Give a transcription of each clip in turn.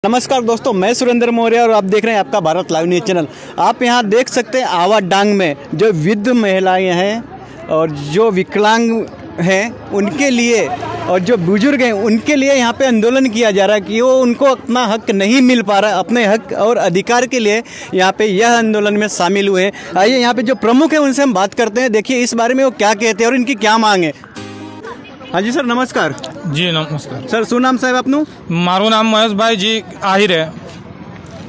नमस्कार दोस्तों, मैं सुरेंद्र मौर्य और आप देख रहे हैं आपका भारत लाइव न्यूज़ चैनल। आप यहां देख सकते हैं आवा डांग में जो वृद्ध महिलाएं हैं और जो विकलांग हैं उनके लिए और जो बुजुर्ग हैं उनके लिए यहां पे आंदोलन किया जा रहा है कि वो उनको अपना हक नहीं मिल पा रहा। अपने हक और अधिकार के लिए यहां पे यह आंदोलन में शामिल हुए हैं। आइए यहाँ पे जो प्रमुख हैं उनसे हम बात करते हैं, देखिए इस बारे में वो क्या कहते हैं और इनकी क्या मांग है। हाँ जी सर, नमस्कार। જી નમસ્કાર સર, શું નામ સાહેબ આપનું? મારું નામ મહેશભાઈ જી આહિરે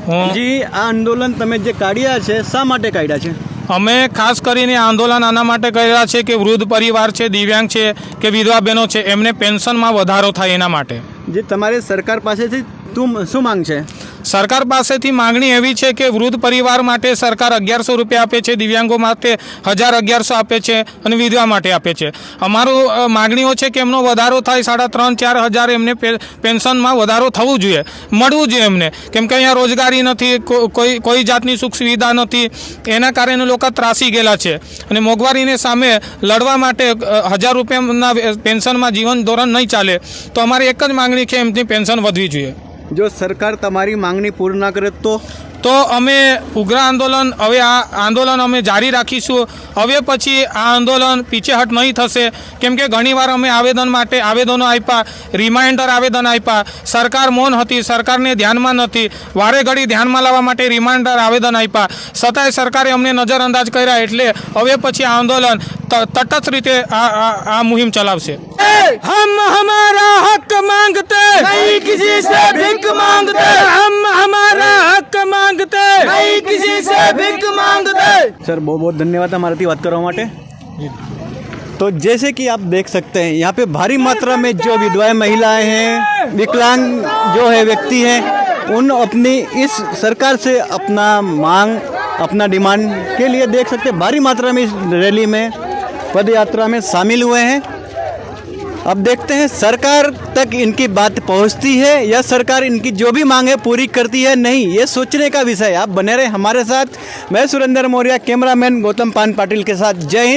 હું જી, આ આંદોલન તમે જે કાઢ્યા છે શા માટે કાઢ્યા છે? અમે ખાસ કરીને આંદોલન આના માટે કર્યા છે કે વૃદ્ધ પરિવાર છે, દિવ્યાંગ છે કે વિધવા બહેનો છે એમને પેન્શનમાં વધારો થાય એના માટે। જે તમારે સરકાર પાસેથી શું માંગ છે? સરકાર પાસેથી માંગણી એવી છે કે વૃદ્ધ પરિવાર માટે સરકાર 1100 રૂપિયા આપે છે, દિવ્યાંગો માટે 1100 આપે છે અને વિધવા માટે આપે છે। અમારું માગણીઓ છે કે એમનો વધારો થાય, 3,500-4 હજાર એમને પેન્શનમાં વધારો થવું જોઈએ, મળવું જોઈએ એમને, કેમ કે અહીંયા રોજગારી નથી, કોઈ જાતની સુખ સુવિધા નથી, એના કારણે લોકો ત્રાસી ગયેલા છે અને મોંઘવારીને સામે લડવા માટે 1,000 રૂપિયાના પેન્શનમાં જીવન ધોરણ નહીં ચાલે, તો અમારી એક જ માગણી છે એમની પેન્શન વધવી જોઈએ। જો સરકાર તમારી માંગણી પૂર્ણ ના કરે તો અમે ઉગ્ર આંદોલન, હવે આ આંદોલન અમે જારી રાખીશું। હવે પછી આ આંદોલન પીછેહટ નહીં થશે, કેમ કે ઘણીવાર અમે આવેદન માટે આવેદનો આપ્યા, રિમાઇન્ડર આવેદન આપ્યા, સરકાર મૌન હતી, સરકારને ધ્યાનમાં નથી, વારે ઘડી ધ્યાનમાં લાવવા માટે રિમાઇન્ડર આવેદન આપ્યા, છતાંય સરકારે અમને નજરઅંદાજ કર્યા। એટલે હવે પછી આ આંદોलन તટસ્થ રીતે આ મુહિમ ચલાવશે। हम हमारा हक मांगते नहीं, किसी से भीख मांगते, हम हमारा हक मांगते नहीं, किसी से भीख मांगते। सर बहुत बहुत धन्यवाद हमारे बात करवा माटे। तो जैसे कि आप देख सकते हैं यहाँ पे भारी मात्रा में जो विधवाएं महिलाएं हैं, विकलांग जो है व्यक्ति हैं, उन अपनी इस सरकार से अपना मांग, अपना डिमांड के लिए देख सकते हैं भारी मात्रा में इस रैली में, पद यात्रा में शामिल हुए हैं। अब देखते हैं सरकार तक इनकी बात पहुंचती है या सरकार इनकी जो भी मांग है पूरी करती है नहीं, ये सोचने का विषय है। आप बने रहे हमारे साथ। मैं सुरेंद्र मौर्य, कैमरामैन गौतम पान पाटिल के साथ। जय हिंद।